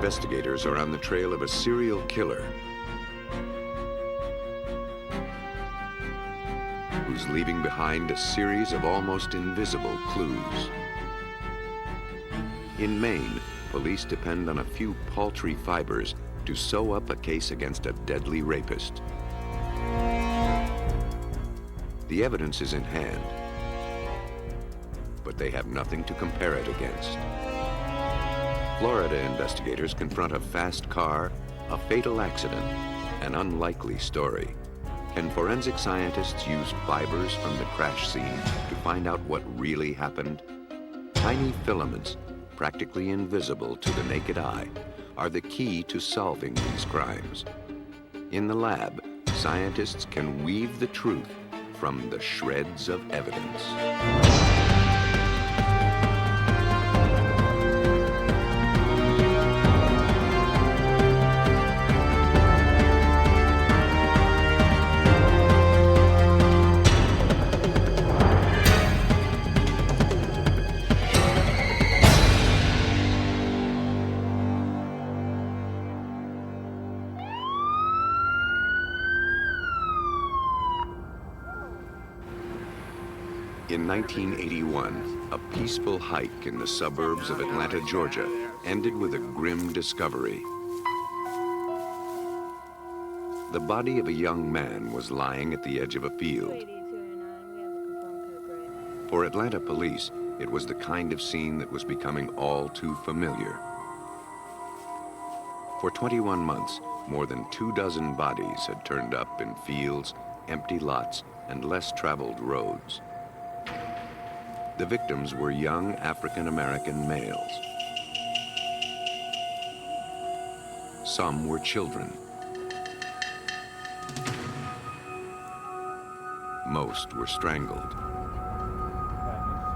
investigators are on the trail of a serial killer who's leaving behind a series of almost invisible clues. In Maine, police depend on a few paltry fibers to sew up a case against a deadly rapist. The evidence is in hand, but they have nothing to compare it against. Florida investigators confront a fast car, a fatal accident, an unlikely story. Can forensic scientists use fibers from the crash scene to find out what really happened? Tiny filaments, practically invisible to the naked eye, are the key to solving these crimes. In the lab, scientists can weave the truth from the shreds of evidence. In 1981, a peaceful hike in the suburbs of Atlanta, Georgia, ended with a grim discovery. The body of a young man was lying at the edge of a field. For Atlanta police, it was the kind of scene that was becoming all too familiar. For 21 months, more than 24 bodies had turned up in fields, empty lots, and less traveled roads. The victims were young African-American males. Some were children. Most were strangled.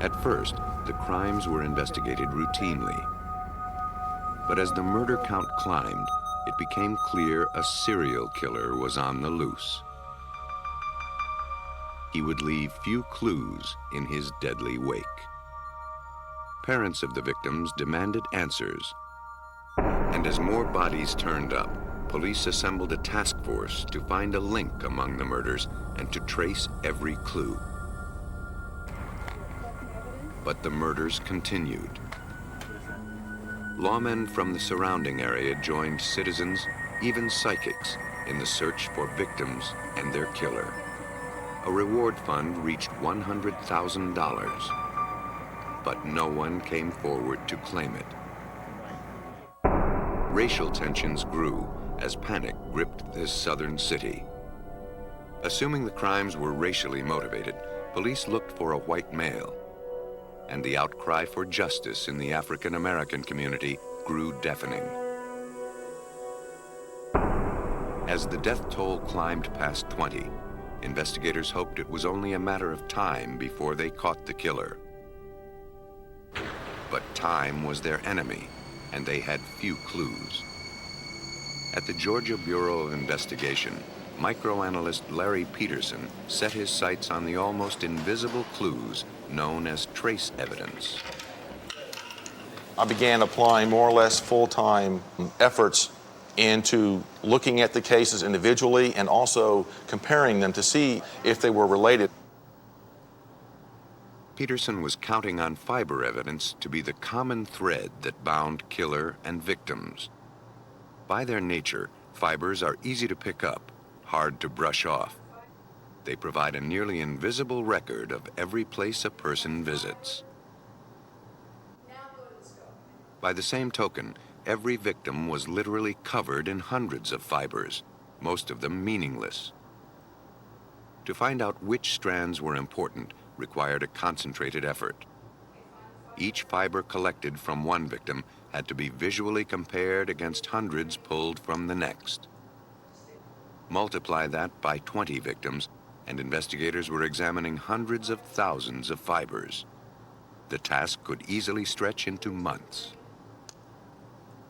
At first, the crimes were investigated routinely. But as the murder count climbed, it became clear a serial killer was on the loose. He would leave few clues in his deadly wake. Parents of the victims demanded answers. And as more bodies turned up, police assembled a task force to find a link among the murders and to trace every clue. But the murders continued. Lawmen from the surrounding area joined citizens, even psychics, in the search for victims and their killer. A reward fund reached $100,000, but no one came forward to claim it. Racial tensions grew as panic gripped this southern city. Assuming the crimes were racially motivated, police looked for a white male, and the outcry for justice in the African-American community grew deafening. As the death toll climbed past 20, investigators hoped it was only a matter of time before they caught the killer. But time was their enemy, and they had few clues. At the Georgia Bureau of Investigation, microanalyst Larry Peterson set his sights on the almost invisible clues known as trace evidence. I began applying more or less full-time efforts into looking at the cases individually and also comparing them to see if they were related. Peterson was counting on fiber evidence to be the common thread that bound killer and victims. By their nature, fibers are easy to pick up, hard to brush off. They provide a nearly invisible record of every place a person visits. By the same token, every victim was literally covered in hundreds of fibers, most of them meaningless. To find out which strands were important required a concentrated effort. Each fiber collected from one victim had to be visually compared against hundreds pulled from the next. Multiply that by 20 victims, and investigators were examining hundreds of thousands of fibers. The task could easily stretch into months.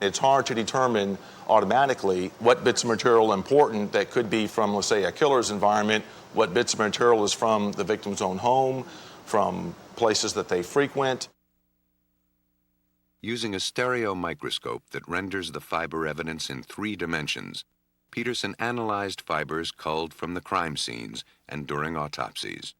It's hard to determine automatically what bits of material are important that could be from, let's say, a killer's environment, what bits of material is from the victim's own home, from places that they frequent. Using a stereo microscope that renders the fiber evidence in 3 dimensions, Peterson analyzed fibers culled from the crime scenes and during autopsies.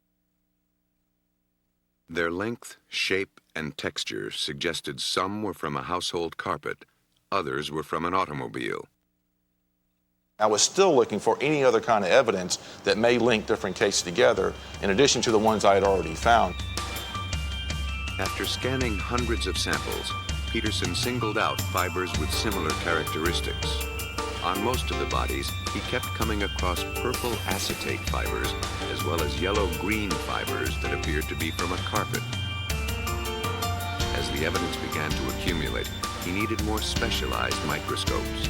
Their length, shape, and texture suggested some were from a household carpet, others were from an automobile. I was still looking for any other kind of evidence that may link different cases together, in addition to the ones I had already found. After scanning hundreds of samples, Peterson singled out fibers with similar characteristics. On most of the bodies, he kept coming across purple acetate fibers, as well as yellow-green fibers that appeared to be from a carpet. As the evidence began to accumulate, he needed more specialized microscopes.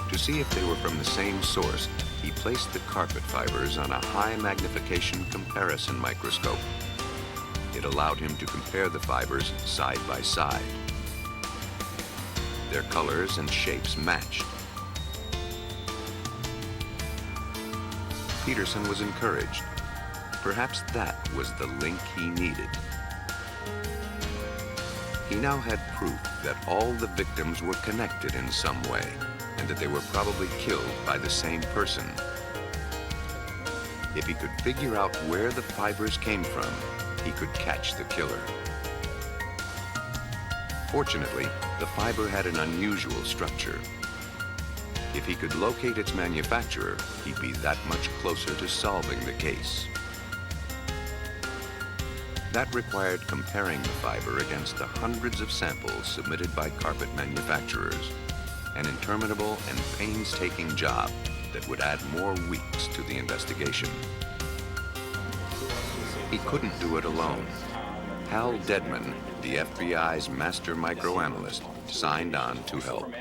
To see if they were from the same source, he placed the carpet fibers on a high-magnification comparison microscope. It allowed him to compare the fibers side by side. Their colors and shapes matched. Peterson was encouraged. Perhaps that was the link he needed. He now had proof that all the victims were connected in some way, and that they were probably killed by the same person. If he could figure out where the fibers came from, he could catch the killer. Fortunately, the fiber had an unusual structure. If he could locate its manufacturer, he'd be that much closer to solving the case. That required comparing the fiber against the hundreds of samples submitted by carpet manufacturers, an interminable and painstaking job that would add more weeks to the investigation. He couldn't do it alone. Hal Dedman, the FBI's master microanalyst, signed on to help.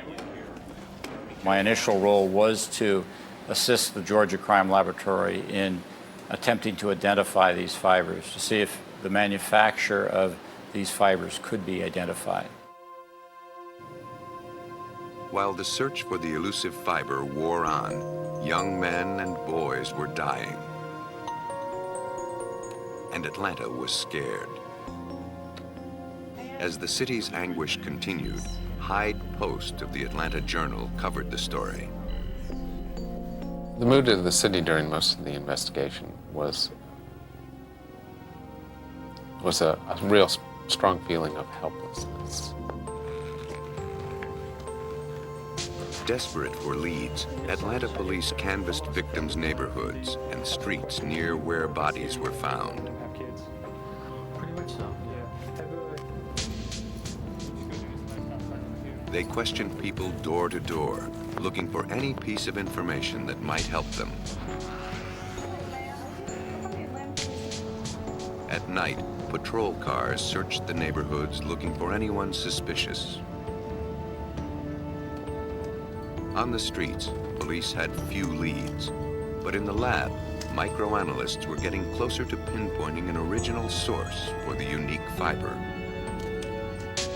My initial role was to assist the Georgia Crime Laboratory in attempting to identify these fibers, to see if the manufacturer of these fibers could be identified. While the search for the elusive fiber wore on, young men and boys were dying. And Atlanta was scared. As the city's anguish continued, Hyde Post of the Atlanta Journal covered the story. The mood of the city during most of the investigation was a real strong feeling of helplessness. Desperate for leads, Atlanta police canvassed victims' neighborhoods and streets near where bodies were found. They questioned people door to door, looking for any piece of information that might help them. At night, patrol cars searched the neighborhoods looking for anyone suspicious. On the streets, police had few leads, but in the lab, microanalysts were getting closer to pinpointing an original source for the unique fiber.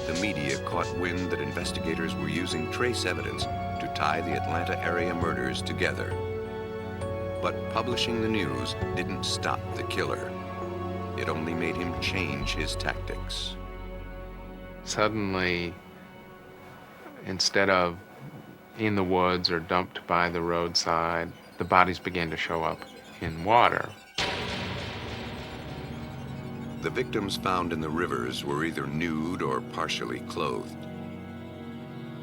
The media caught wind that investigators were using trace evidence to tie the Atlanta area murders together. But publishing the news didn't stop the killer. It only made him change his tactics. Suddenly, instead of in the woods or dumped by the roadside, the bodies began to show up in water. The victims found in the rivers were either nude or partially clothed.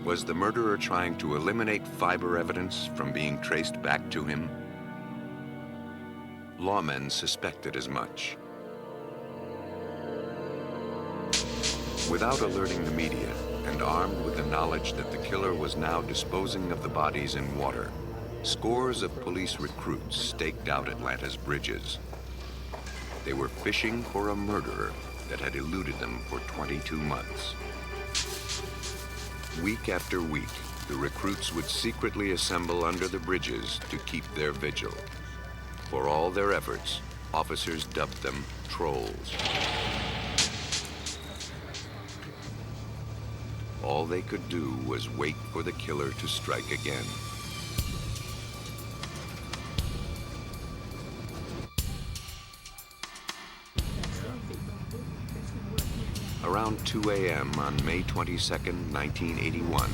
Was the murderer trying to eliminate fiber evidence from being traced back to him? Lawmen suspected as much. Without alerting the media, and armed with the knowledge that the killer was now disposing of the bodies in water, scores of police recruits staked out Atlanta's bridges. They were fishing for a murderer that had eluded them for 22 months. Week after week, the recruits would secretly assemble under the bridges to keep their vigil. For all their efforts, officers dubbed them trolls. All they could do was wait for the killer to strike again. Around 2 a.m. on May 22, 1981,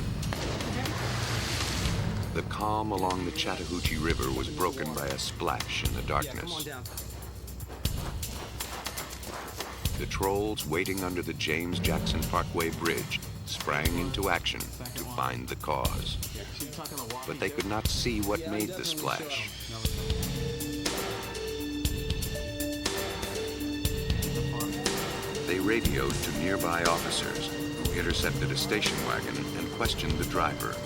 the calm along the Chattahoochee River was broken by a splash in the darkness. The trolls waiting under the James Jackson Parkway Bridge sprang into action to find the cause. But they could not see what made the splash. They radioed to nearby officers, who intercepted a station wagon and questioned the driver.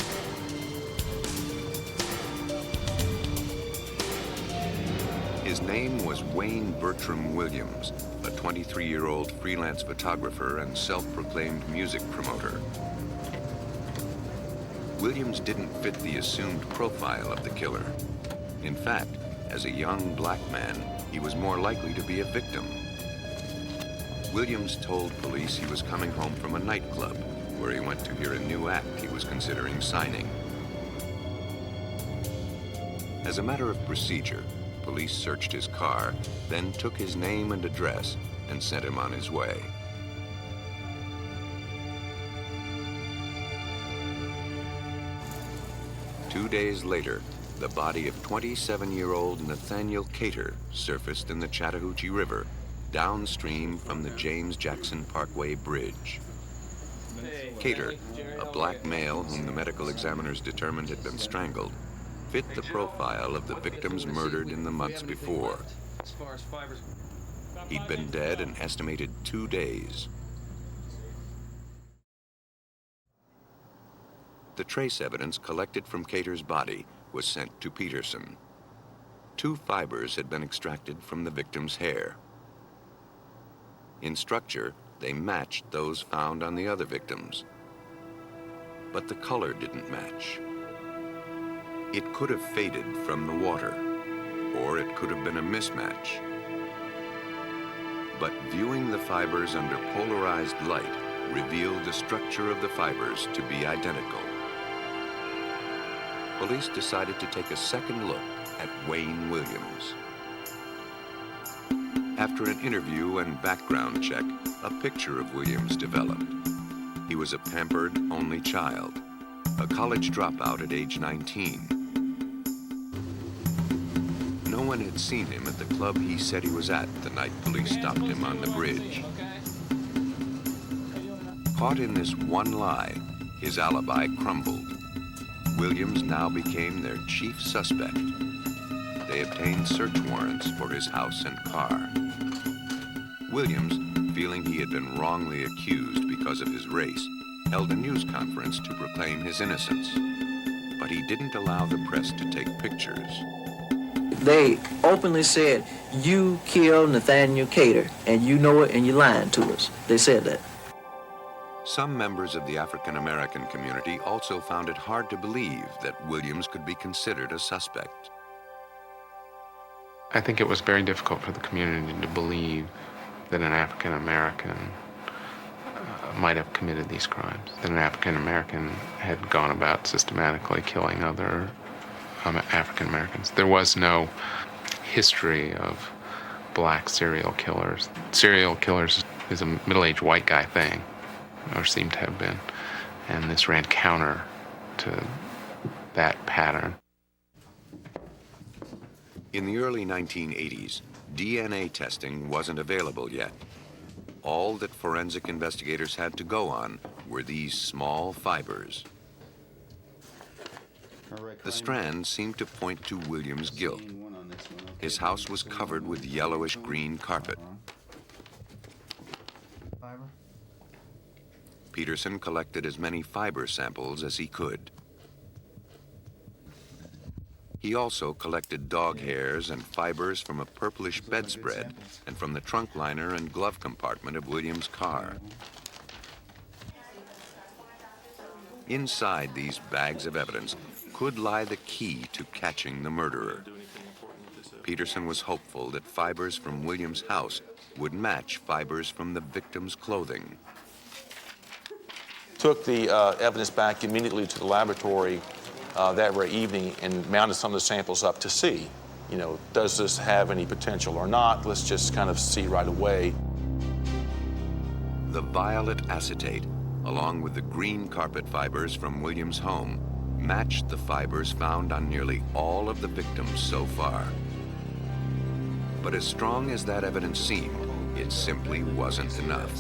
His name was Wayne Bertram Williams, a 23-year-old freelance photographer and self-proclaimed music promoter. Williams didn't fit the assumed profile of the killer. In fact, as a young black man, he was more likely to be a victim. Williams told police he was coming home from a nightclub where he went to hear a new act he was considering signing. As a matter of procedure, police searched his car, then took his name and address and sent him on his way. Two days later, the body of 27-year-old Nathaniel Cater surfaced in the Chattahoochee River, downstream from the James Jackson Parkway Bridge. Cater, a black male whom the medical examiners determined had been strangled, fit the profile of the victims murdered in the months before. He'd been dead an estimated 2 days. The trace evidence collected from Cater's body was sent to Peterson. 2 fibers had been extracted from the victim's hair. In structure, they matched those found on the other victims. But the color didn't match. It could have faded from the water, or it could have been a mismatch. But viewing the fibers under polarized light revealed the structure of the fibers to be identical. Police decided to take a second look at Wayne Williams. After an interview and background check, a picture of Williams developed. He was a pampered only child, a college dropout at age 19. No one had seen him at the club he said he was at the night police stopped him on the bridge. Caught in this one lie, his alibi crumbled. Williams now became their chief suspect. They obtained search warrants for his house and car. Williams, feeling he had been wrongly accused because of his race, held a news conference to proclaim his innocence. But he didn't allow the press to take pictures. They openly said, "You killed Nathaniel Cater, and you know it, and you're lying to us." They said that. Some members of the African American community also found it hard to believe that Williams could be considered a suspect. I think it was very difficult for the community to believe that an African American might have committed these crimes, that an African American had gone about systematically killing other African Americans. There was no history of black serial killers. Serial killers is a middle-aged white guy thing, or seemed to have been, and this ran counter to that pattern. In the early 1980s, DNA testing wasn't available yet. All that forensic investigators had to go on were these small fibers. The strands seemed to point to Williams' guilt. His house was covered with yellowish-green carpet. Peterson collected as many fiber samples as he could. He also collected dog hairs and fibers from a purplish bedspread and from the trunk liner and glove compartment of Williams' car. Inside these bags of evidence could lie the key to catching the murderer. Peterson was hopeful that fibers from Williams' house would match fibers from the victim's clothing. Took the evidence back immediately to the laboratory that very evening and mounted some of the samples up to see, does this have any potential or not? Let's just kind of see right away. The violet acetate, along with the green carpet fibers from Williams' home, matched the fibers found on nearly all of the victims so far. But as strong as that evidence seemed, it simply wasn't enough.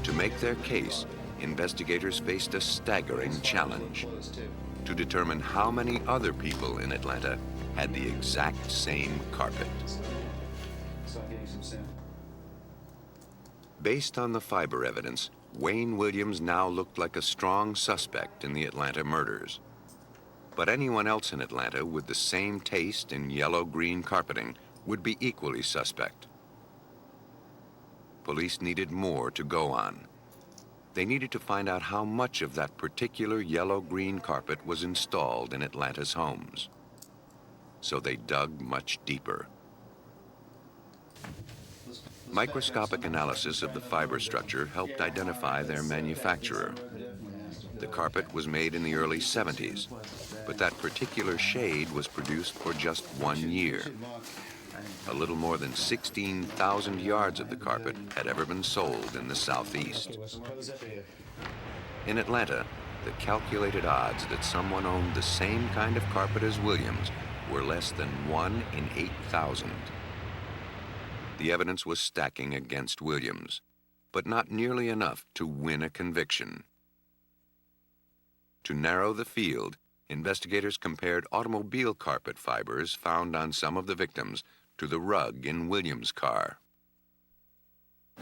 To make their case, investigators faced a staggering challenge: to determine how many other people in Atlanta had the exact same carpet. Based on the fiber evidence, Wayne Williams now looked like a strong suspect in the Atlanta murders. But anyone else in Atlanta with the same taste in yellow-green carpeting would be equally suspect. Police needed more to go on. They needed to find out how much of that particular yellow-green carpet was installed in Atlanta's homes. So they dug much deeper. Microscopic analysis of the fiber structure helped identify their manufacturer. The carpet was made in the early 70s, but that particular shade was produced for just 1 year. A little more than 16,000 yards of the carpet had ever been sold in the Southeast. In Atlanta, the calculated odds that someone owned the same kind of carpet as Williams were less than 1 in 8,000. The evidence was stacking against Williams, but not nearly enough to win a conviction. To narrow the field, investigators compared automobile carpet fibers found on some of the victims to the rug in Williams' car.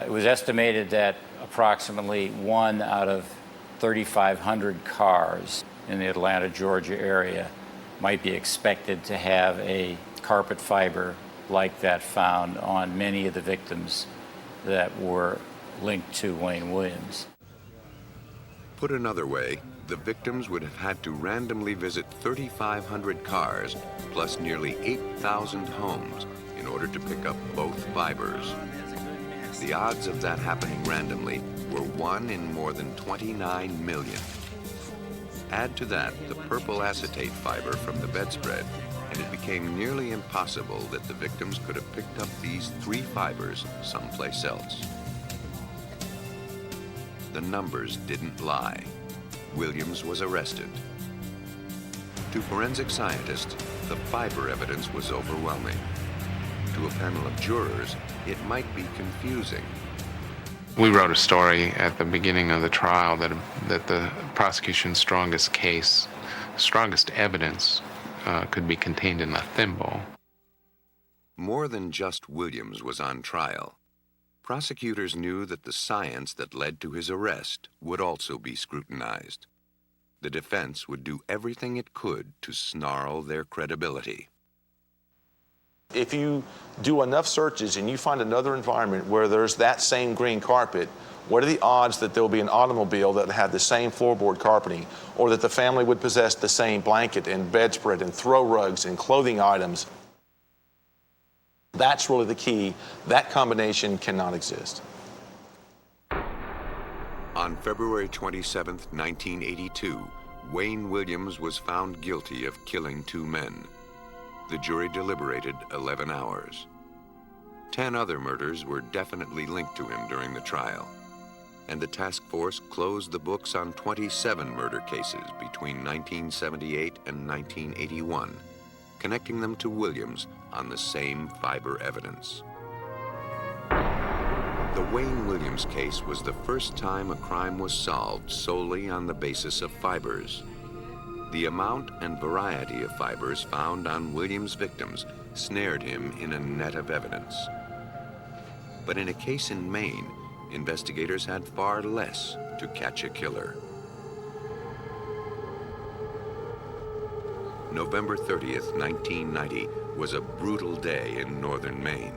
It was estimated that approximately 1 out of 3,500 cars in the Atlanta, Georgia area might be expected to have a carpet fiber like that found on many of the victims that were linked to Wayne Williams. Put another way, the victims would have had to randomly visit 3,500 cars plus nearly 8,000 homes in order to pick up both fibers. The odds of that happening randomly were 1 in more than 29 million. Add to that the purple acetate fiber from the bedspread, and it became nearly impossible that the victims could have picked up these 3 fibers someplace else. The numbers didn't lie. Williams was arrested. To forensic scientists, the fiber evidence was overwhelming. To a panel of jurors, it might be confusing. We wrote a story at the beginning of the trial that the prosecution's strongest case, strongest evidence, could be contained in a thimble. More than just Williams was on trial. Prosecutors knew that the science that led to his arrest would also be scrutinized. The defense would do everything it could to snarl their credibility. If you do enough searches and you find another environment where there's that same green carpet, what are the odds that there will be an automobile that had the same floorboard carpeting, or that the family would possess the same blanket and bedspread and throw rugs and clothing items? That's really the key. That combination cannot exist. On February 27, 1982, Wayne Williams was found guilty of killing 2 men. The jury deliberated 11 hours. 10 other murders were definitely linked to him during the trial, and the task force closed the books on 27 murder cases between 1978 and 1981, connecting them to Williams on the same fiber evidence. The Wayne Williams case was the first time a crime was solved solely on the basis of fibers. The amount and variety of fibers found on Williams' victims snared him in a net of evidence. But in a case in Maine, investigators had far less to catch a killer. November 30th, 1990 was a brutal day in northern Maine.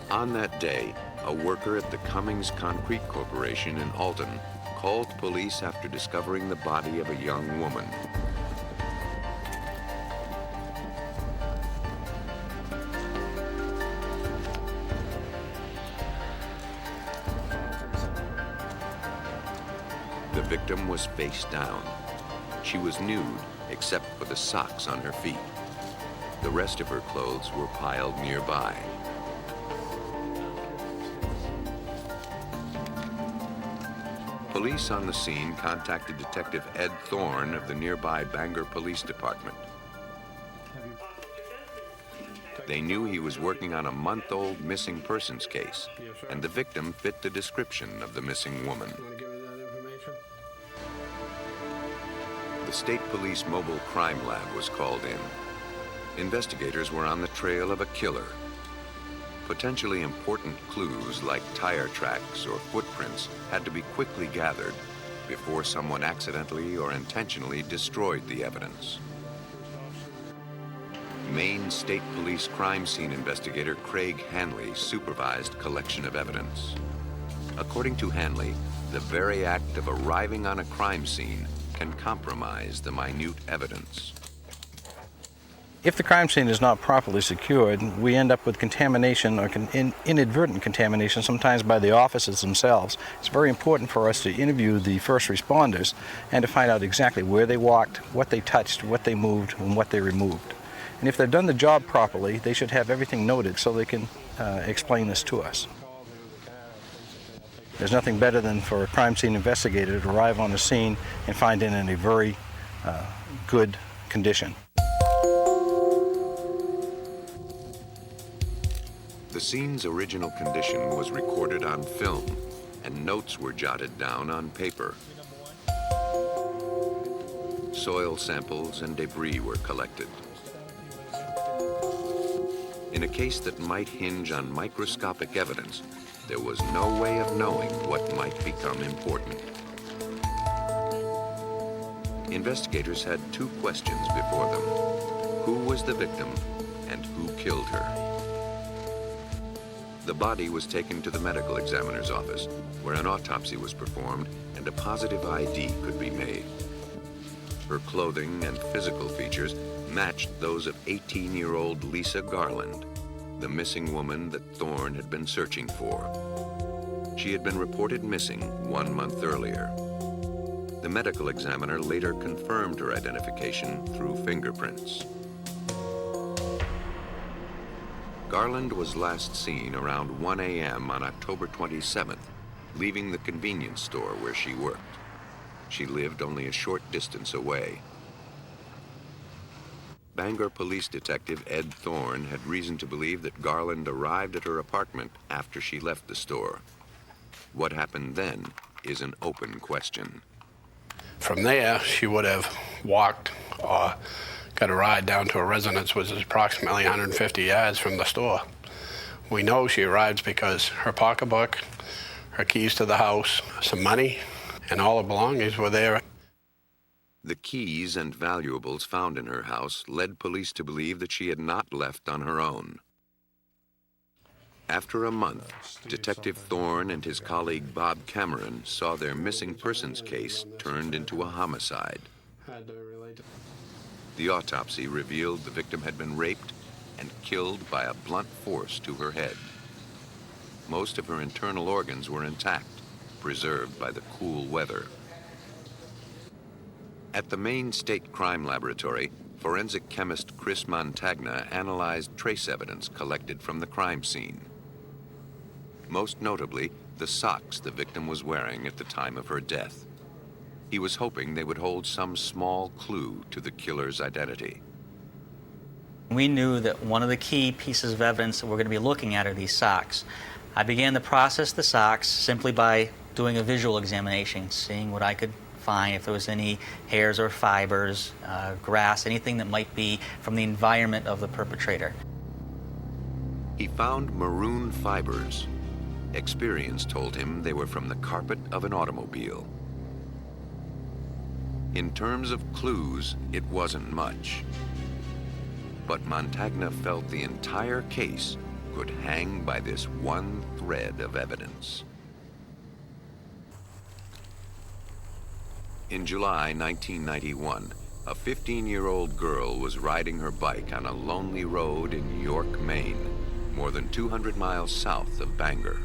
On that day, a worker at the Cummings Concrete Corporation in Alton called police after discovering the body of a young woman. The victim was face down. She was nude except for the socks on her feet. The rest of her clothes were piled nearby. Police on the scene contacted Detective Ed Thorne of the nearby Bangor Police Department. They knew he was working on a month-old missing persons case, and the victim fit the description of the missing woman. The State Police Mobile Crime Lab was called in. Investigators were on the trail of a killer. Potentially important clues like tire tracks or footprints had to be quickly gathered before someone accidentally or intentionally destroyed the evidence. Maine State Police crime scene investigator Craig Hanley supervised collection of evidence. According to Hanley, the very act of arriving on a crime scene can compromise the minute evidence. If the crime scene is not properly secured, we end up with contamination or inadvertent contamination, sometimes by the officers themselves. It's very important for us to interview the first responders and to find out exactly where they walked, what they touched, what they moved, and what they removed. And if they've done the job properly, they should have everything noted so they can explain this to us. There's nothing better than for a crime scene investigator to arrive on the scene and find it in a very good condition. The scene's original condition was recorded on film, and notes were jotted down on paper. Soil samples and debris were collected. In a case that might hinge on microscopic evidence, there was no way of knowing what might become important. Investigators had two questions before them. Who was the victim, and who killed her? The body was taken to the medical examiner's office, where an autopsy was performed and a positive ID could be made. Her clothing and physical features matched those of 18-year-old Lisa Garland, the missing woman that Thorne had been searching for. She had been reported missing 1 month earlier. The medical examiner later confirmed her identification through fingerprints. Garland was last seen around 1 a.m. on October 27th, leaving the convenience store where she worked. She lived only a short distance away. Bangor Police Detective Ed Thorne had reason to believe that Garland arrived at her apartment after she left the store. What happened then is an open question. From there, she would have walked or got a ride down to her residence, which is approximately 150 yards from the store. We know she arrived because her pocketbook, her keys to the house, some money, and all her belongings were there. The keys and valuables found in her house led police to believe that she had not left on her own. After a month, Detective Thorne and his colleague Bob Cameron saw their missing persons case turned into a homicide. The autopsy revealed the victim had been raped and killed by a blunt force to her head. Most of her internal organs were intact, preserved by the cool weather. At the Maine State Crime Laboratory, forensic chemist Chris Montagna analyzed trace evidence collected from the crime scene. Most notably, the socks the victim was wearing at the time of her death. He was hoping they would hold some small clue to the killer's identity. We knew that one of the key pieces of evidence that we're going to be looking at are these socks. I began to process the socks simply by doing a visual examination, seeing what I could find, if there was any hairs or fibers, grass, anything that might be from the environment of the perpetrator. He found maroon fibers. Experience told him they were from the carpet of an automobile. In terms of clues, it wasn't much. But Montagna felt the entire case could hang by this one thread of evidence. In July 1991, a 15-year-old girl was riding her bike on a lonely road in York, Maine, more than 200 miles south of Bangor.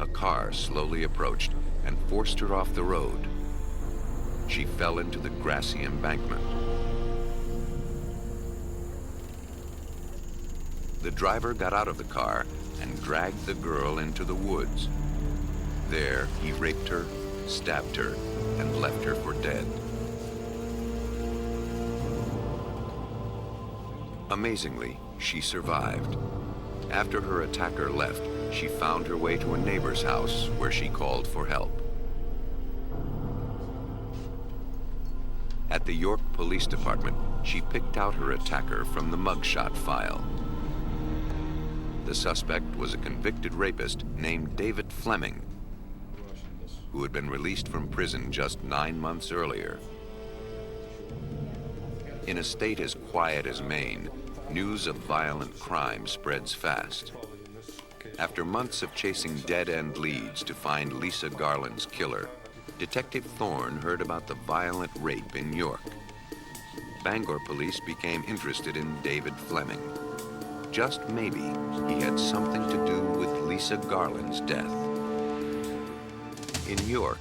A car slowly approached and forced her off the road. She fell into the grassy embankment. The driver got out of the car and dragged the girl into the woods. There, he raped her, stabbed her, and left her for dead. Amazingly, she survived. After her attacker left, she found her way to a neighbor's house where she called for help. At the York Police Department, she picked out her attacker from the mugshot file. The suspect was a convicted rapist named David Fleming, who had been released from prison just 9 months earlier. In a state as quiet as Maine, news of violent crime spreads fast. After months of chasing dead-end leads to find Lisa Garland's killer, Detective Thorne heard about the violent rape in York. Bangor police became interested in David Fleming. Just maybe he had something to do with Lisa Garland's death. In York,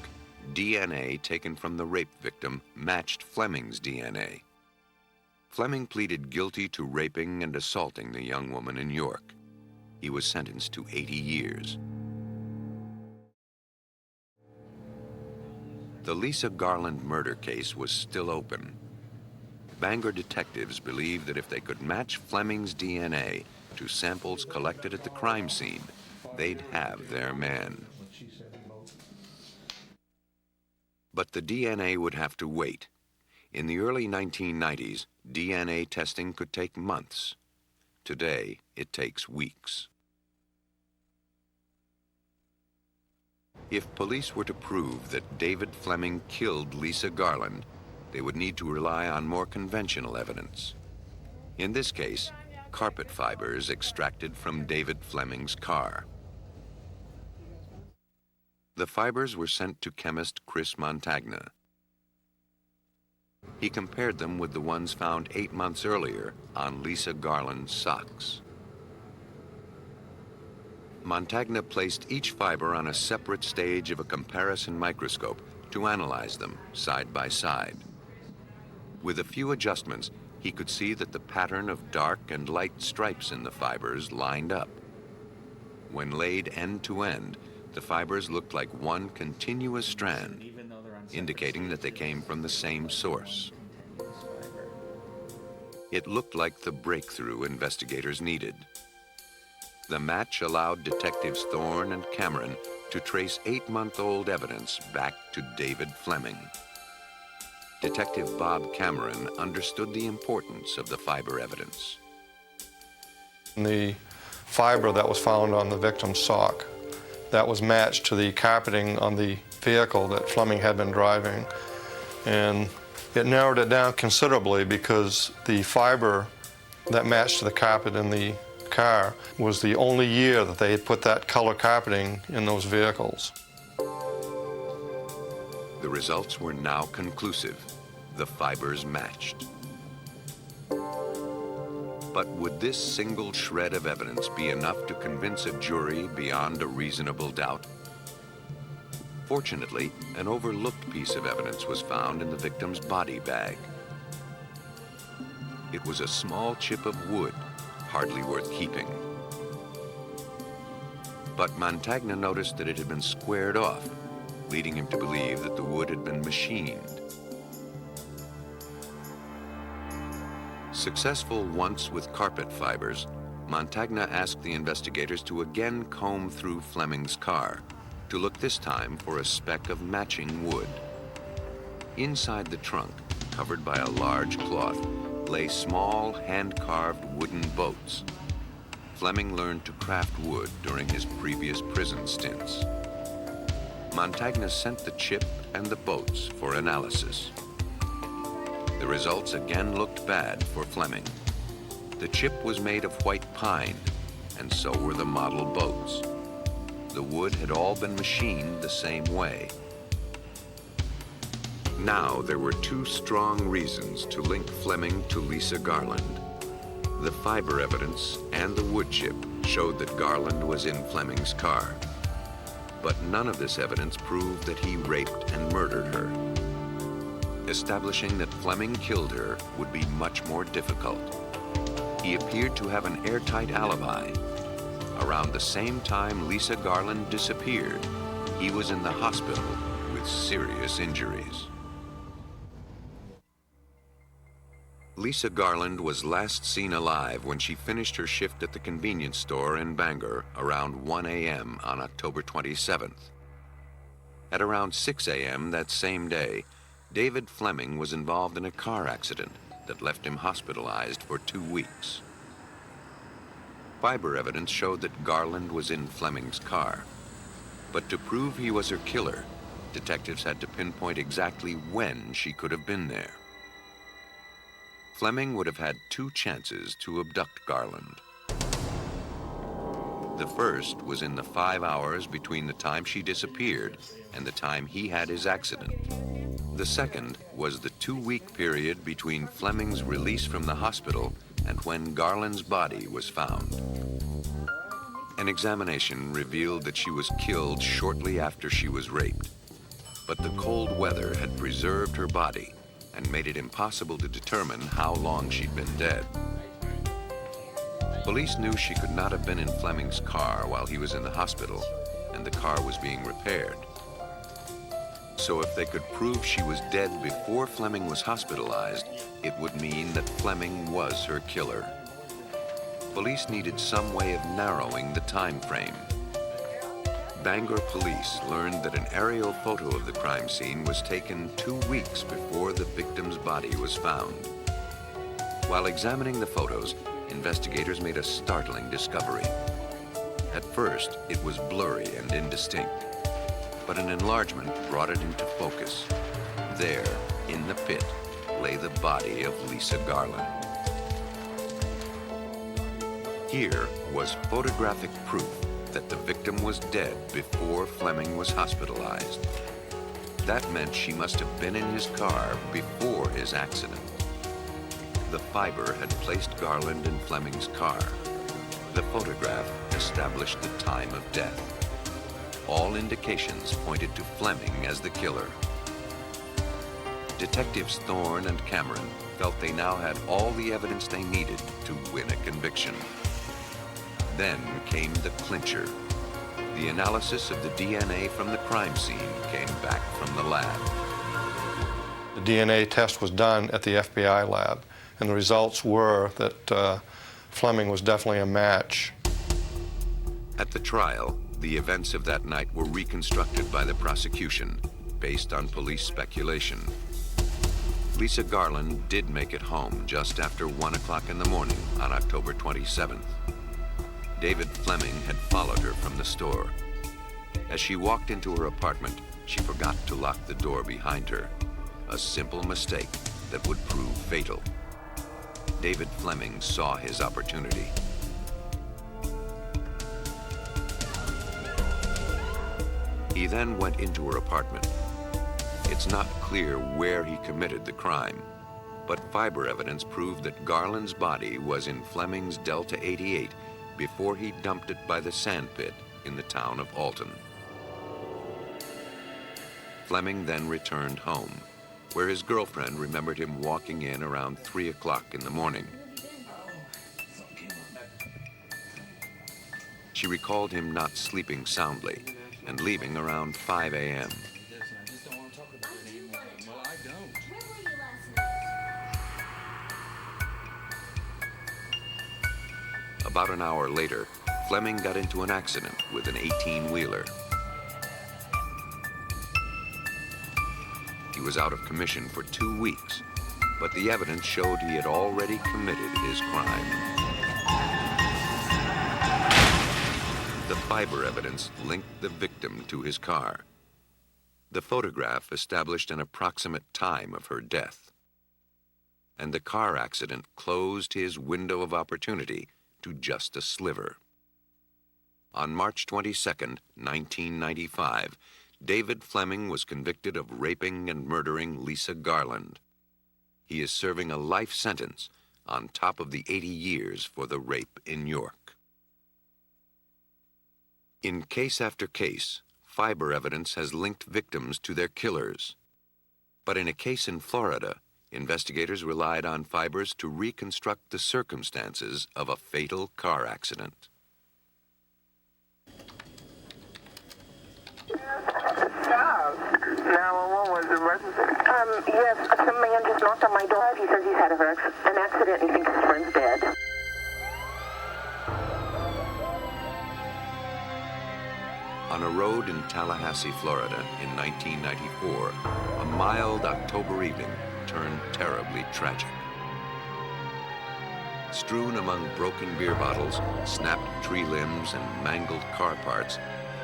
DNA taken from the rape victim matched Fleming's DNA. Fleming pleaded guilty to raping and assaulting the young woman in York. He was sentenced to 80 years. The Lisa Garland murder case was still open. Bangor detectives believed that if they could match Fleming's DNA to samples collected at the crime scene, they'd have their man. But the DNA would have to wait. In the early 1990s, DNA testing could take months. Today, it takes weeks. If police were to prove that David Fleming killed Lisa Garland, they would need to rely on more conventional evidence. In this case, carpet fibers extracted from David Fleming's car. The fibers were sent to chemist Chris Montagna. He compared them with the ones found 8 months earlier on Lisa Garland's socks. Montagna placed each fiber on a separate stage of a comparison microscope to analyze them side by side. With a few adjustments, he could see that the pattern of dark and light stripes in the fibers lined up. When laid end to end, the fibers looked like one continuous strand, indicating that they came from the same source. It looked like the breakthrough investigators needed. The match allowed detectives Thorne and Cameron to trace 8-month-old evidence back to David Fleming. Detective Bob Cameron understood the importance of the fiber evidence. The fiber that was found on the victim's sock, that was matched to the carpeting on the vehicle that Fleming had been driving. And it narrowed it down considerably because the fiber that matched to the carpet in the car was the only year that they had put that color carpeting in those vehicles. The results were now conclusive. The fibers matched. But would this single shred of evidence be enough to convince a jury beyond a reasonable doubt? Fortunately, an overlooked piece of evidence was found in the victim's body bag. It was a small chip of wood, hardly worth keeping. But Montagna noticed that it had been squared off, leading him to believe that the wood had been machined. Successful once with carpet fibers, Montagna asked the investigators to again comb through Fleming's car, to look this time for a speck of matching wood. Inside the trunk, covered by a large cloth, lay small, hand-carved wooden boats. Fleming learned to craft wood during his previous prison stints. Montagna sent the chip and the boats for analysis. The results again looked bad for Fleming. The chip was made of white pine, and so were the model boats. The wood had all been machined the same way. Now there were two strong reasons to link Fleming to Lisa Garland. The fiber evidence and the wood chip showed that Garland was in Fleming's car. But none of this evidence proved that he raped and murdered her. Establishing that Fleming killed her would be much more difficult. He appeared to have an airtight alibi. Around the same time Lisa Garland disappeared, he was in the hospital with serious injuries. Lisa Garland was last seen alive when she finished her shift at the convenience store in Bangor around 1 a.m. on October 27th. At around 6 a.m. that same day, David Fleming was involved in a car accident that left him hospitalized for 2 weeks. Fibre evidence showed that Garland was in Fleming's car. But to prove he was her killer, detectives had to pinpoint exactly when she could have been there. Fleming would have had 2 chances to abduct Garland. The first was in the 5 hours between the time she disappeared and the time he had his accident. The second was the 2-week period between Fleming's release from the hospital and when Garland's body was found. An examination revealed that she was killed shortly after she was raped, but the cold weather had preserved her body and made it impossible to determine how long she'd been dead. Police knew she could not have been in Fleming's car while he was in the hospital and the car was being repaired. So if they could prove she was dead before Fleming was hospitalized, it would mean that Fleming was her killer. Police needed some way of narrowing the time frame. Bangor police learned that an aerial photo of the crime scene was taken 2 weeks before the victim's body was found. While examining the photos, investigators made a startling discovery. At first, it was blurry and indistinct, but an enlargement brought it into focus. There, in the pit, lay the body of Lisa Garland. Here was photographic proof that the victim was dead before Fleming was hospitalized. That meant she must have been in his car before his accident. The fibre had placed Garland in Fleming's car. The photograph established the time of death. All indications pointed to Fleming as the killer. Detectives Thorne and Cameron felt they now had all the evidence they needed to win a conviction. Then came the clincher. The analysis of the DNA from the crime scene came back from the lab. The DNA test was done at the FBI lab, and the results were that Fleming was definitely a match. At the trial, the events of that night were reconstructed by the prosecution, based on police speculation. Lisa Garland did make it home just after 1 o'clock in the morning on October 27th. David Fleming had followed her from the store. As she walked into her apartment, she forgot to lock the door behind her, a simple mistake that would prove fatal. David Fleming saw his opportunity. He then went into her apartment. It's not clear where he committed the crime, but fibre evidence proved that Garland's body was in Fleming's Delta 88 before he dumped it by the sand pit in the town of Alton. Fleming then returned home, where his girlfriend remembered him walking in around 3 o'clock in the morning. She recalled him not sleeping soundly and leaving around 5 a.m. About an hour later, Fleming got into an accident with an 18-wheeler. He was out of commission for 2 weeks, but the evidence showed he had already committed his crime. The fibre evidence linked the victim to his car. The photograph established an approximate time of her death. And the car accident closed his window of opportunity to just a sliver. On March 22, 1995, David Fleming was convicted of raping and murdering Lisa Garland. He is serving a life sentence on top of the 80 years for the rape in York. In case after case, fibre evidence has linked victims to their killers. But in a case in Florida, investigators relied on fibers to reconstruct the circumstances of a fatal car accident. Was emergency? Yes, some man just knocked on my door. He says he's had an accident and he thinks his friend's dead. On a road in Tallahassee, Florida in 1994, a mild October evening turned terribly tragic. Strewn among broken beer bottles, snapped tree limbs, and mangled car parts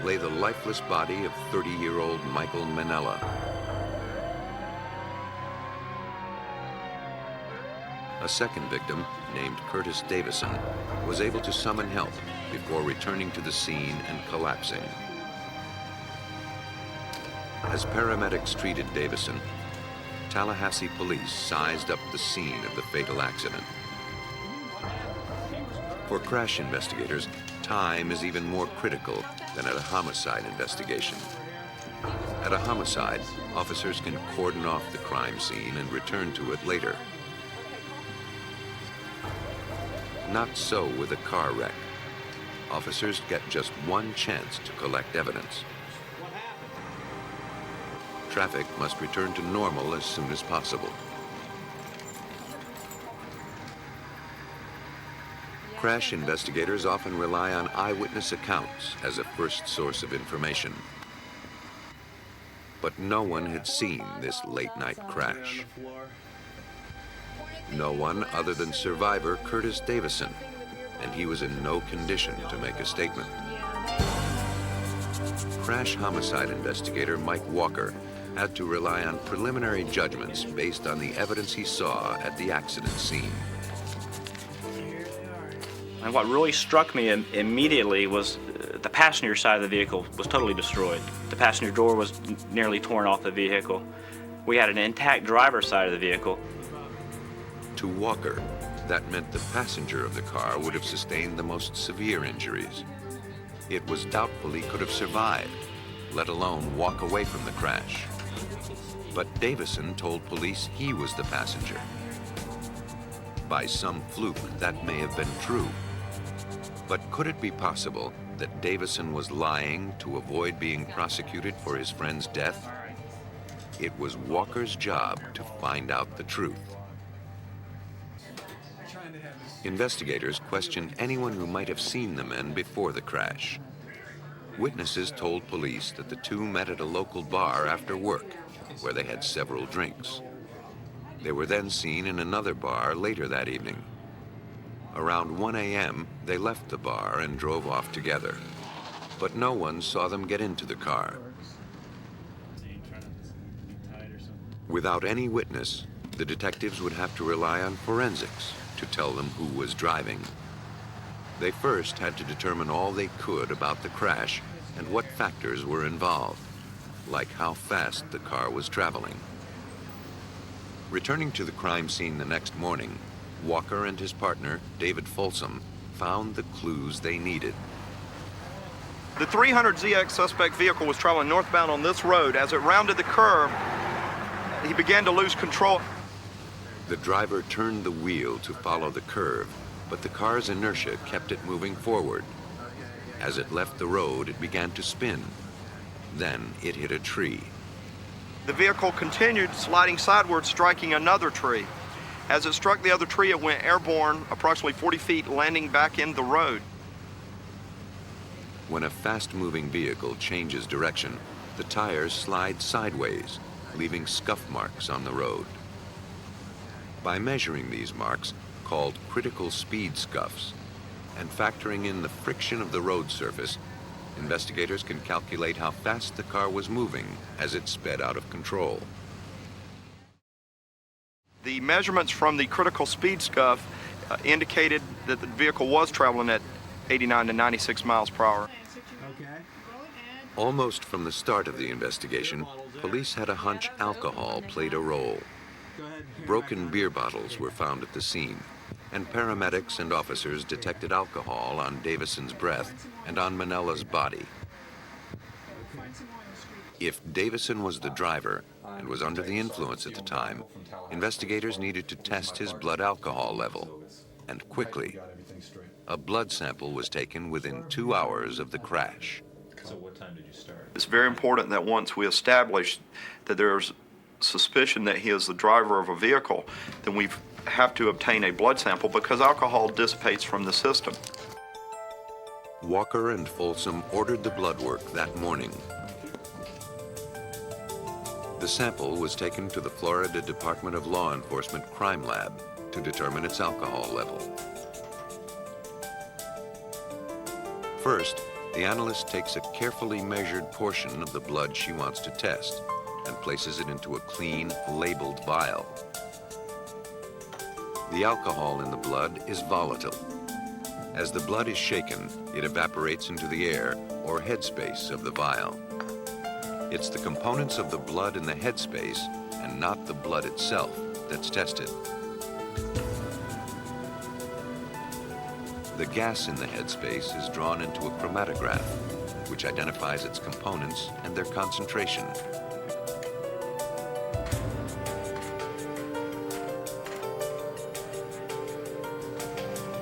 lay the lifeless body of 30-year-old Michael Mannella. A second victim, named Curtis Davison, was able to summon help before returning to the scene and collapsing. As paramedics treated Davison, Tallahassee police sized up the scene of the fatal accident. For crash investigators, time is even more critical than at a homicide investigation. At a homicide, officers can cordon off the crime scene and return to it later. Not so with a car wreck. Officers get just one chance to collect evidence. Traffic must return to normal as soon as possible. Crash investigators often rely on eyewitness accounts as a first source of information. But no one had seen this late-night crash. No one other than survivor Curtis Davison, and he was in no condition to make a statement. Crash homicide investigator Mike Walker had to rely on preliminary judgments based on the evidence he saw at the accident scene. And what really struck me immediately was the passenger side of the vehicle was totally destroyed. The passenger door was nearly torn off the vehicle. We had an intact driver's side of the vehicle. To Walker, that meant the passenger of the car would have sustained the most severe injuries. It was doubtful he could have survived, let alone walk away from the crash. But Davison told police he was the passenger. By some fluke, that may have been true. But could it be possible that Davison was lying to avoid being prosecuted for his friend's death? It was Walker's job to find out the truth. Investigators questioned anyone who might have seen the men before the crash. Witnesses told police that the two met at a local bar after work, where they had several drinks. They were then seen in another bar later that evening. Around 1 a.m., they left the bar and drove off together. But no one saw them get into the car. Without any witness, the detectives would have to rely on forensics to tell them who was driving. They first had to determine all they could about the crash and what factors were involved, like how fast the car was traveling. Returning to the crime scene the next morning, Walker and his partner, David Folsom, found the clues they needed. The 300ZX suspect vehicle was traveling northbound on this road. As it rounded the curve, he began to lose control. The driver turned the wheel to follow the curve, but the car's inertia kept it moving forward. As it left the road, it began to spin. Then it hit a tree. The vehicle continued sliding sideways, striking another tree. As it struck the other tree, it went airborne approximately 40 feet, landing back in the road. When a fast-moving vehicle changes direction, the tires slide sideways, leaving scuff marks on the road. By measuring these marks, called critical speed scuffs, and factoring in the friction of the road surface, investigators can calculate how fast the car was moving as it sped out of control. The measurements from the critical speed scuff indicated that the vehicle was traveling at 89 to 96 miles per hour. Almost from the start of the investigation, police had a hunch alcohol played a role. Broken beer bottles were found at the scene, and paramedics and officers detected alcohol on Davison's breath and on Mannella's body. If Davison was the driver, and was under the influence at the time, investigators needed to test his blood alcohol level, and quickly. A blood sample was taken within 2 hours of the crash. So what time did you start? It's very important that once we establish that there's suspicion that he is the driver of a vehicle, then we have to obtain a blood sample because alcohol dissipates from the system. Walker and Folsom ordered the blood work that morning. The sample was taken to the Florida Department of Law Enforcement Crime Lab to determine its alcohol level. First, the analyst takes a carefully measured portion of the blood she wants to test and places it into a clean, labeled vial. The alcohol in the blood is volatile. As the blood is shaken, it evaporates into the air or headspace of the vial. It's the components of the blood in the headspace and not the blood itself that's tested. The gas in the headspace is drawn into a chromatograph, which identifies its components and their concentration.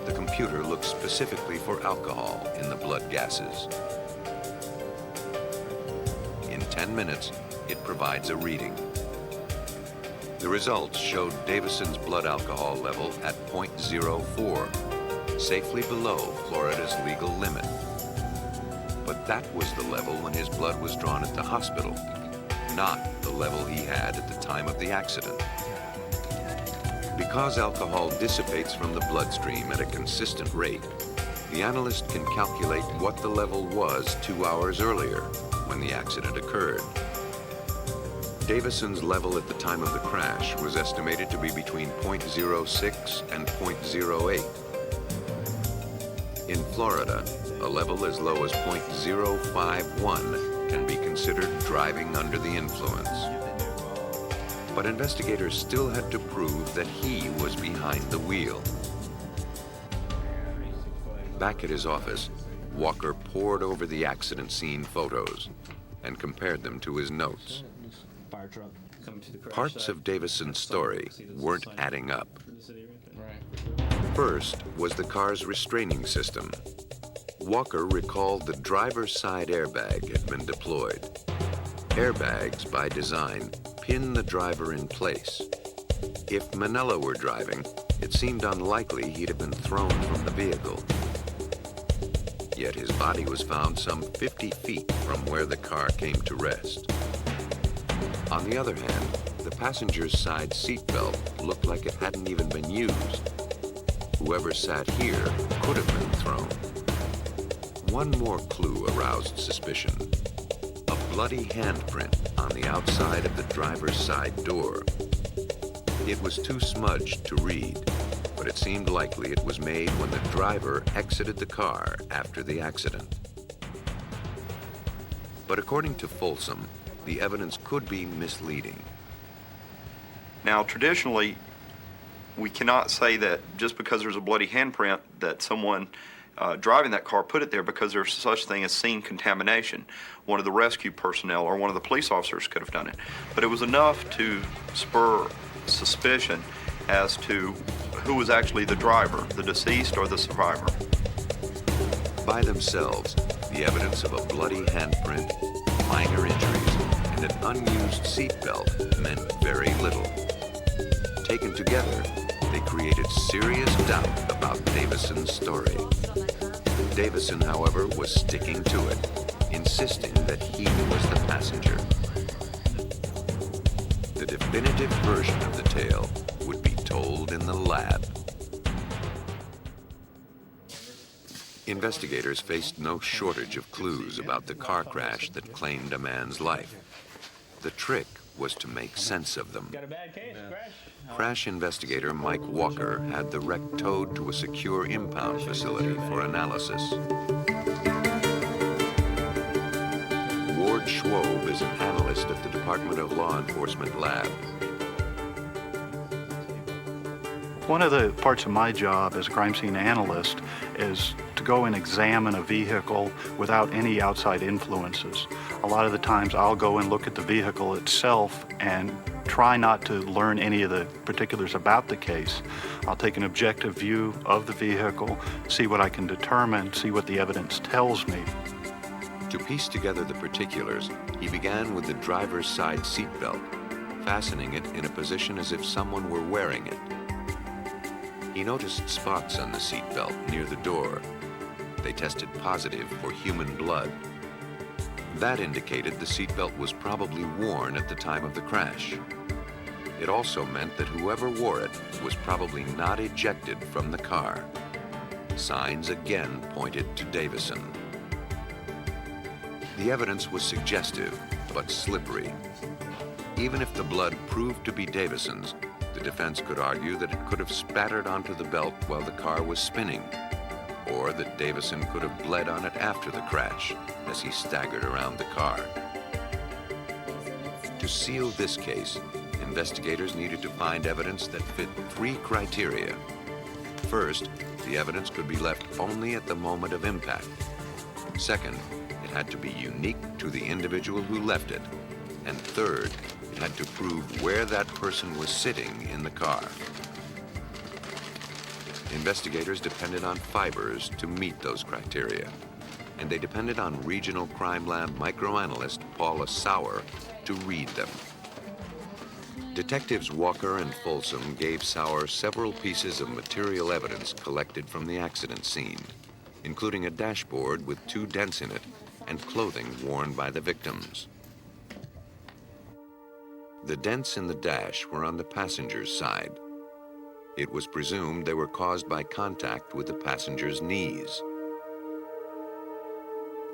The computer looks specifically for alcohol in the blood gases. In 10 minutes, it provides a reading. The results showed Davison's blood alcohol level at 0.04, safely below Florida's legal limit. But that was the level when his blood was drawn at the hospital, not the level he had at the time of the accident. Because alcohol dissipates from the bloodstream at a consistent rate, the analyst can calculate what the level was 2 hours earlier when the accident occurred. Davison's level at the time of the crash was estimated to be between 0.06 and 0.08. In Florida, a level as low as 0.051 can be considered driving under the influence. But investigators still had to prove that he was behind the wheel. Back at his office, Walker pored over the accident scene photos and compared them to his notes. Parts of Davison's story weren't adding up. First was the car's restraining system. Walker recalled the driver's side airbag had been deployed. Airbags, by design, pin the driver in place. If Mannella were driving, it seemed unlikely he'd have been thrown from the vehicle. Yet his body was found some 50 feet from where the car came to rest. On the other hand, the passenger's side seatbelt looked like it hadn't even been used. Whoever sat here could have been thrown. One more clue aroused suspicion. A bloody handprint on the outside of the driver's side door. It was too smudged to read, but it seemed likely it was made when the driver exited the car after the accident. But according to Folsom, the evidence could be misleading. Now, traditionally, we cannot say that just because there's a bloody handprint that someone driving that car put it there, because there's such thing as scene contamination. One of the rescue personnel or one of the police officers could have done it. But it was enough to spur suspicion as to who was actually the driver, the deceased or the survivor. By themselves, the evidence of a bloody handprint, minor injuries, and an unused seatbelt meant very little. Taken together, they created serious doubt about Davison's story. Davison, however, was sticking to it, insisting that he was the passenger. The definitive version of the tale would be told in the lab. Investigators faced no shortage of clues about the car crash that claimed a man's life. The trick was to make sense of them. Got a bad case, Crash investigator Mike Walker had the wreck towed to a secure impound facility for analysis. Ward Schwob is an analyst at the Department of Law Enforcement lab. One of the parts of my job as a crime scene analyst is to go and examine a vehicle without any outside influences. A lot of the times I'll go and look at the vehicle itself and try not to learn any of the particulars about the case. I'll take an objective view of the vehicle, see what I can determine, see what the evidence tells me. To piece together the particulars, he began with the driver's side seat belt, fastening it in a position as if someone were wearing it. He noticed spots on the seat belt near the door. They tested positive for human blood. That indicated the seat belt was probably worn at the time of the crash. It also meant that whoever wore it was probably not ejected from the car. Signs again pointed to Davison. The evidence was suggestive, but slippery. Even if the blood proved to be Davison's, the defense could argue that it could have spattered onto the belt while the car was spinning, or that Davison could have bled on it after the crash as he staggered around the car. To seal this case, investigators needed to find evidence that fit 3 criteria. First, the evidence could be left only at the moment of impact. Second, it had to be unique to the individual who left it. And third, it had to prove where that person was sitting in the car. Investigators depended on fibers to meet those criteria, and they depended on Regional Crime Lab microanalyst Paula Sauer to read them. Detectives Walker and Folsom gave Sauer several pieces of material evidence collected from the accident scene, including a dashboard with 2 dents in it and clothing worn by the victims. The dents in the dash were on the passenger's side. It was presumed they were caused by contact with the passenger's knees.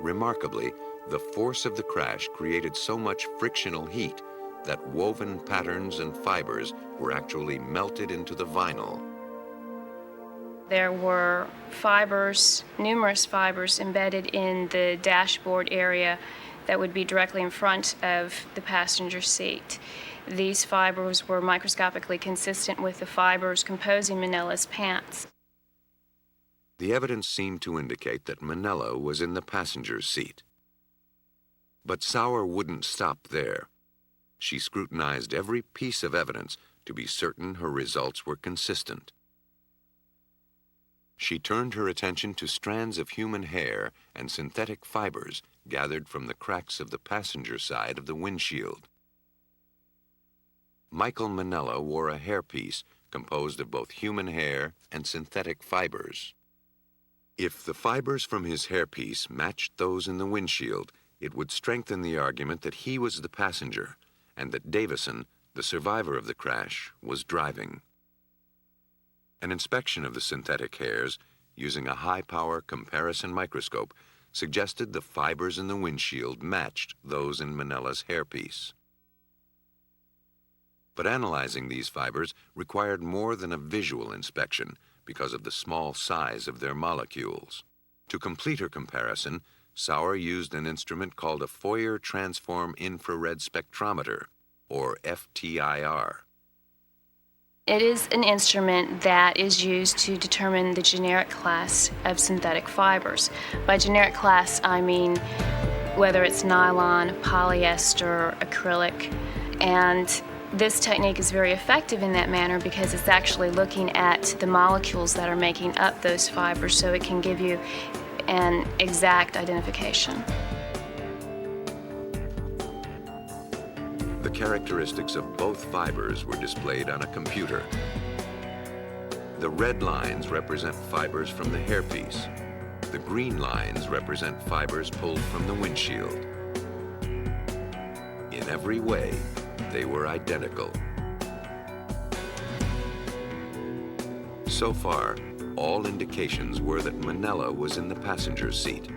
Remarkably, the force of the crash created so much frictional heat that woven patterns and fibers were actually melted into the vinyl. There were fibers, numerous fibers embedded in the dashboard area that would be directly in front of the passenger seat. These fibers were microscopically consistent with the fibers composing Mannella's pants. The evidence seemed to indicate that Mannella was in the passenger's seat. But Sauer wouldn't stop there. She scrutinized every piece of evidence to be certain her results were consistent. She turned her attention to strands of human hair and synthetic fibers gathered from the cracks of the passenger side of the windshield. Michael Mannella wore a hairpiece composed of both human hair and synthetic fibers. If the fibers from his hairpiece matched those in the windshield, it would strengthen the argument that he was the passenger and that Davison, the survivor of the crash, was driving. An inspection of the synthetic hairs using a high-power comparison microscope suggested the fibers in the windshield matched those in Mannella's hairpiece. But analyzing these fibers required more than a visual inspection because of the small size of their molecules. To complete her comparison, Sauer used an instrument called a Fourier Transform Infrared Spectrometer, or FTIR. It is an instrument that is used to determine the generic class of synthetic fibers. By generic class, I mean whether it's nylon, polyester, acrylic, and this technique is very effective in that manner because it's actually looking at the molecules that are making up those fibers, so it can give you an exact identification. The characteristics of both fibers were displayed on a computer. The red lines represent fibers from the hairpiece. The green lines represent fibers pulled from the windshield. In every way, they were identical. So far, all indications were that Mannella was in the passenger seat.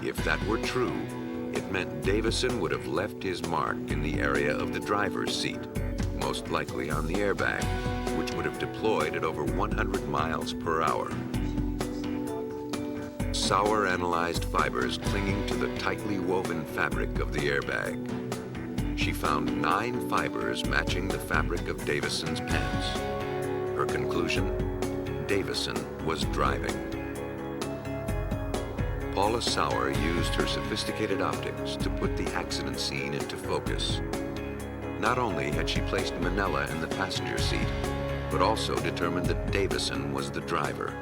If that were true, it meant Davison would have left his mark in the area of the driver's seat, most likely on the airbag, which would have deployed at over 100 miles per hour. Sauer analyzed fibers clinging to the tightly woven fabric of the airbag. She found 9 fibers matching the fabric of Davison's pants. Her conclusion? Davison was driving. Paula Sauer used her sophisticated optics to put the accident scene into focus. Not only had she placed Mannella in the passenger seat, but also determined that Davison was the driver.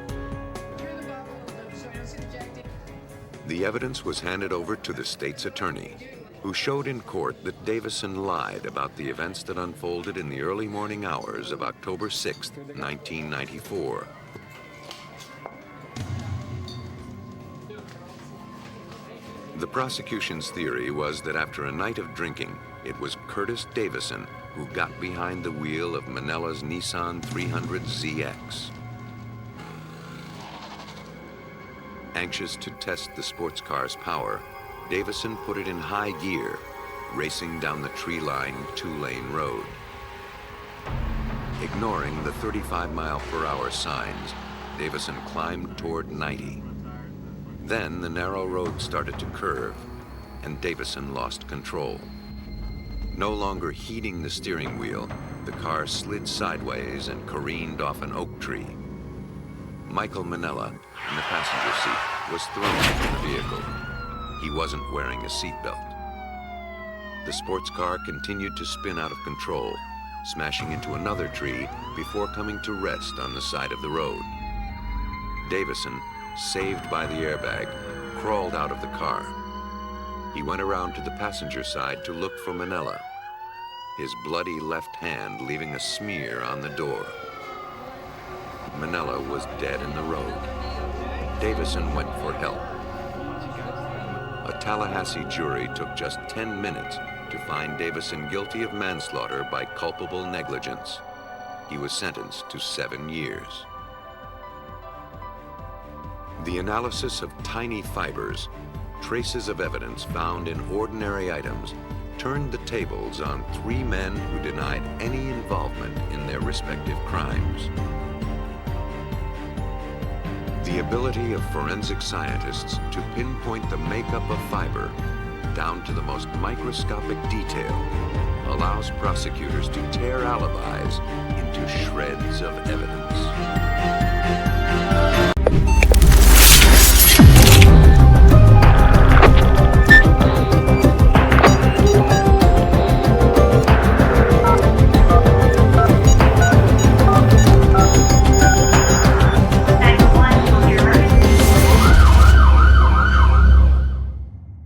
The evidence was handed over to the state's attorney, who showed in court that Davison lied about the events that unfolded in the early morning hours of October 6, 1994. The prosecution's theory was that after a night of drinking, it was Curtis Davison who got behind the wheel of Mannella's Nissan 300ZX. Anxious to test the sports car's power, Davison put it in high gear, racing down the tree-lined two-lane road. Ignoring the 35-mile-per-hour signs, Davison climbed toward 90. Then the narrow road started to curve, and Davison lost control. No longer heeding the steering wheel, the car slid sideways and careened off an oak tree. Michael Mannella, in the passenger seat, was thrown from the vehicle. He wasn't wearing a seatbelt. The sports car continued to spin out of control, smashing into another tree before coming to rest on the side of the road. Davison, saved by the airbag, crawled out of the car. He went around to the passenger side to look for Mannella, his bloody left hand leaving a smear on the door. Mannella was dead in the road. Davison went for help. A Tallahassee jury took just 10 minutes to find Davison guilty of manslaughter by culpable negligence. He was sentenced to 7 years. The analysis of tiny fibers, traces of evidence found in ordinary items, turned the tables on 3 men who denied any involvement in their respective crimes. The ability of forensic scientists to pinpoint the makeup of fiber down to the most microscopic detail allows prosecutors to tear alibis into shreds of evidence.